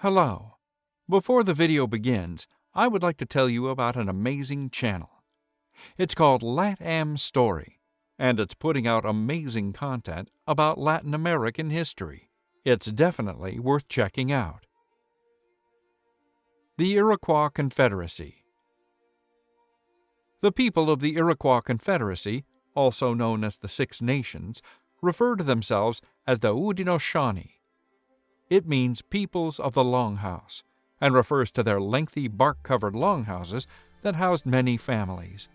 Hello. Before the video begins, I would like to tell you about an amazing channel. It's called LatAm Story, and it's putting out amazing content about Latin American history. It's definitely worth checking out. The Iroquois Confederacy. The people of the Iroquois Confederacy, also known as the Six Nations, refer to themselves as the န့ěदिन‐ផágy. It means peoples of the longhouse, and refers to their lengthy bark-covered longhouses that housed many families.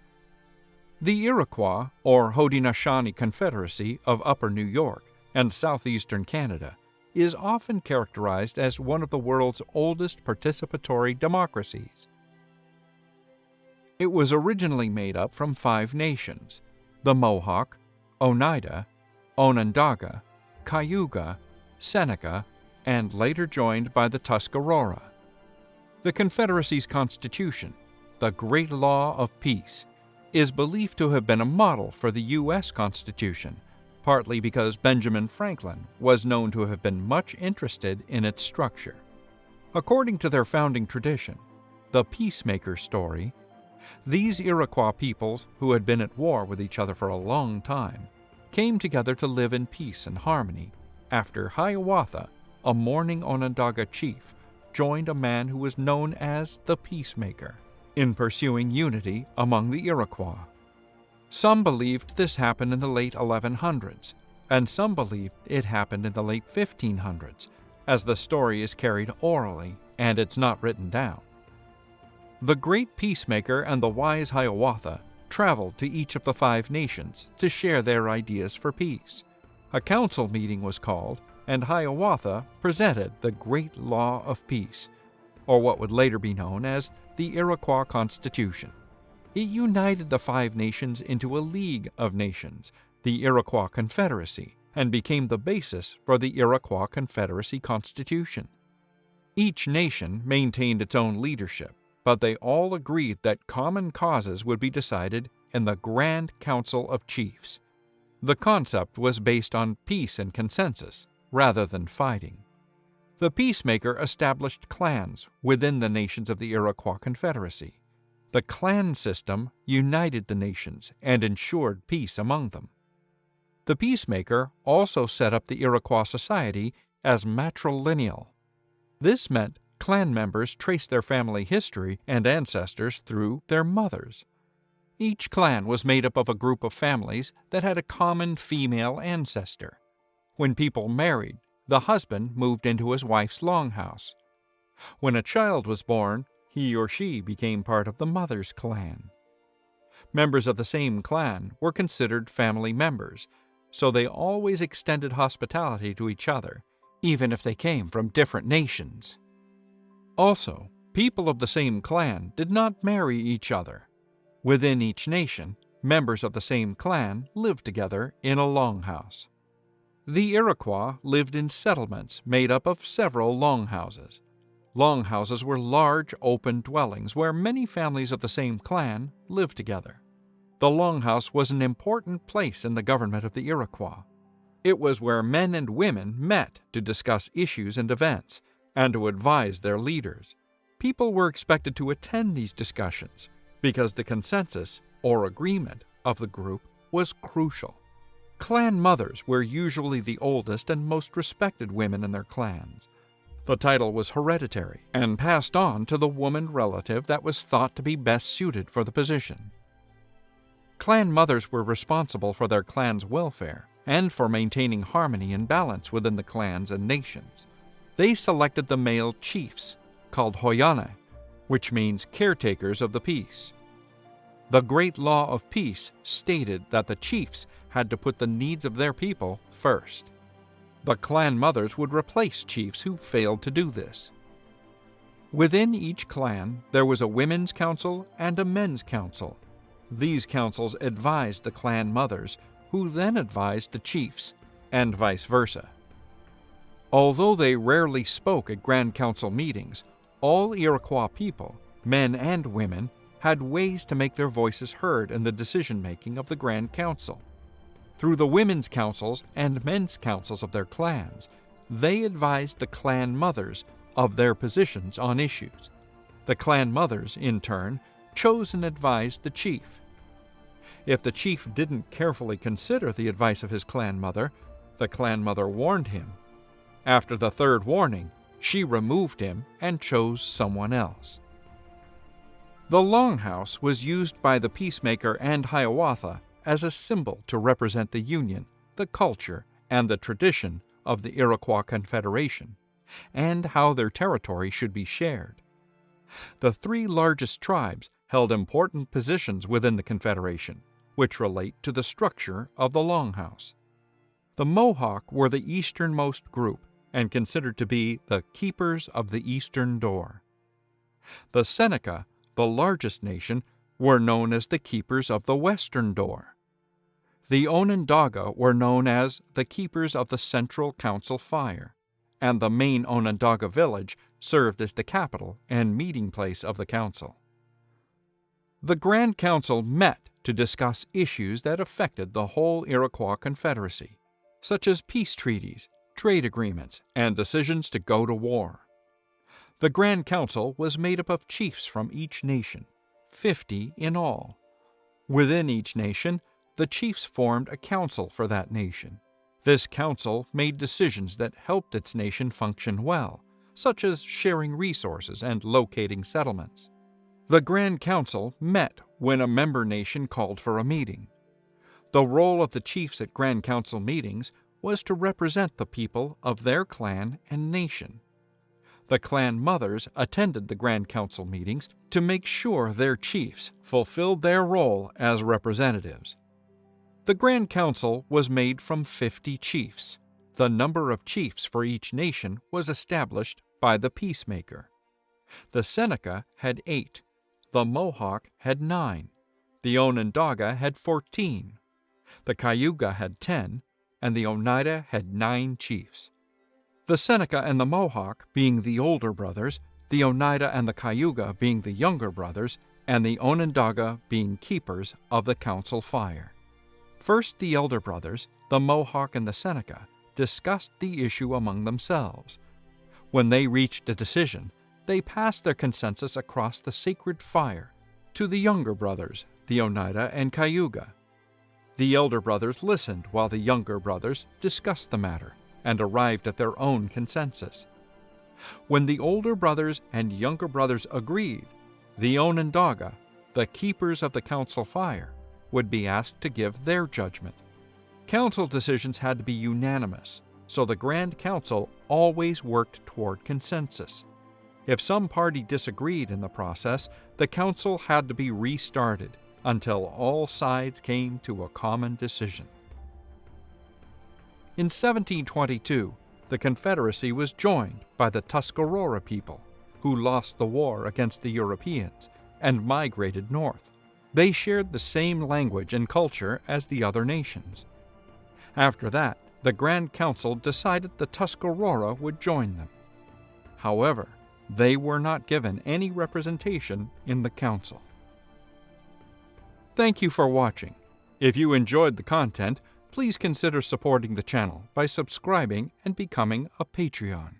The Iroquois, or Haudenosaunee Confederacy of Upper New York and southeastern Canada, is often characterized as one of the world's oldest participatory democracies. It was originally made up from 5 nations: the Mohawk, Oneida, Onondaga, Cayuga, Seneca, and later joined by the Tuscarora. The Confederacy's constitution, the Great Law of Peace, is believed to have been a model for the U.S. Constitution, partly because Benjamin Franklin was known to have been much interested in its structure. According to their founding tradition, the Peacemaker story, these Iroquois peoples, who had been at war with each other for a long time, came together to live in peace and harmony after Œāᵉ, a mourning Onondaga chief, joined a man who was known as the Peacemaker in pursuing unity among the Iroquois. Some believed this happened in the late 1100s, and some believed it happened in the late 1500s, as the story is carried orally and it's not written down. The great Peacemaker and the wise Էāᵉ traveled to each of the 5 nations to share their ideas for peace. A council meeting was called, and Էāᵉ presented the Great Law of Peace, or what would later be known as the Iroquois Constitution. It united the 5 nations into a League of Nations, the Iroquois Confederacy, and became the basis for the Iroquois Confederacy Constitution. Each nation maintained its own leadership, but they all agreed that common causes would be decided in the Grand Council of Chiefs. The concept was based on peace and consensus, rather than fighting. The Peacemaker established clans within the nations of the Iroquois Confederacy. The clan system united the nations and ensured peace among them. The Peacemaker also set up the Iroquois society as matrilineal. This meant clan members traced their family history and ancestors through their mothers. Each clan was made up of a group of families that had a common female ancestor. When people married, the husband moved into his wife's longhouse. When a child was born, he or she became part of the mother's clan. Members of the same clan were considered family members, so they always extended hospitality to each other, even if they came from different nations. Also, people of the same clan did not marry each other. Within each nation, members of the same clan lived together in a longhouse. The Iroquois lived in settlements made up of several longhouses. Longhouses were large, open dwellings where many families of the same clan lived together. The longhouse was an important place in the government of the Iroquois. It was where men and women met to discuss issues and events, and to advise their leaders. People were expected to attend these discussions because the consensus, or agreement, of the group was crucial. Clan mothers were usually the oldest and most respected women in their clans. The title was hereditary and passed on to the woman relative that was thought to be best suited for the position. Clan mothers were responsible for their clan's welfare and for maintaining harmony and balance within the clans and nations. They selected the male chiefs, called ǳāᵉ, which means caretakers of the peace. The Great Law of Peace stated that the chiefs had to put the needs of their people first. The clan mothers would replace chiefs who failed to do this. Within each clan, there was a women's council and a men's council. These councils advised the clan mothers, who then advised the chiefs, and vice versa. Although they rarely spoke at Grand Council meetings, all Iroquois people, men and women, had ways to make their voices heard in the decision-making of the Grand Council. Through the women's councils and men's councils of their clans, they advised the clan mothers of their positions on issues. The clan mothers, in turn, chose and advised the chief. If the chief didn't carefully consider the advice of his clan mother, the clan mother warned him. After the third warning, she removed him and chose someone else. The longhouse was used by the peacemaker and Hiawatha as a symbol to represent the union, the culture, and the tradition of the Iroquois Confederation, and how their territory should be shared. The three largest tribes held important positions within the Confederation, which relate to the structure of the longhouse. The Mohawk were the easternmost group and considered to be the keepers of the eastern door. The Seneca, the largest nation, were known as the keepers of the western door. The Onondaga were known as the keepers of the central council fire, and the main Onondaga village served as the capital and meeting place of the council. The Grand Council met to discuss issues that affected the whole Iroquois Confederacy, such as peace treaties, trade agreements, and decisions to go to war. The Grand Council was made up of chiefs from each nation, 50 in all. Within each nation, the chiefs formed a council for that nation. This council made decisions that helped its nation function well, such as sharing resources and locating settlements. The Grand Council met when a member nation called for a meeting. The role of the chiefs at Grand Council meetings was to represent the people of their clan and nation. The clan mothers attended the Grand Council meetings to make sure their chiefs fulfilled their role as representatives. The Grand Council was made from 50 chiefs. The number of chiefs for each nation was established by the peacemaker. The Seneca had 8, the Mohawk had 9, the Onondaga had 14, the Cayuga had 10, and the Oneida had 9 chiefs. The Seneca and the Mohawk being the older brothers, the Oneida and the Cayuga being the younger brothers, and the Onondaga being keepers of the council fire. First, the elder brothers, the Mohawk and the Seneca, discussed the issue among themselves. When they reached a decision, they passed their consensus across the sacred fire to the younger brothers, the Oneida and Cayuga. The elder brothers listened while the younger brothers discussed the matter and arrived at their own consensus. When the older brothers and younger brothers agreed, the Onondaga, the keepers of the council fire, would be asked to give their judgment. Council decisions had to be unanimous, so the Grand Council always worked toward consensus. If some party disagreed in the process, the council had to be restarted until all sides came to a common decision. In 1722, the Confederacy was joined by the Tuscarora people, who lost the war against the Europeans and migrated north. They shared the same language and culture as the other nations. After that, the Grand Council decided the Tuscarora would join them. However, they were not given any representation in the council. Thank you for watching. If you enjoyed the content, please consider supporting the channel by subscribing and becoming a Patreon.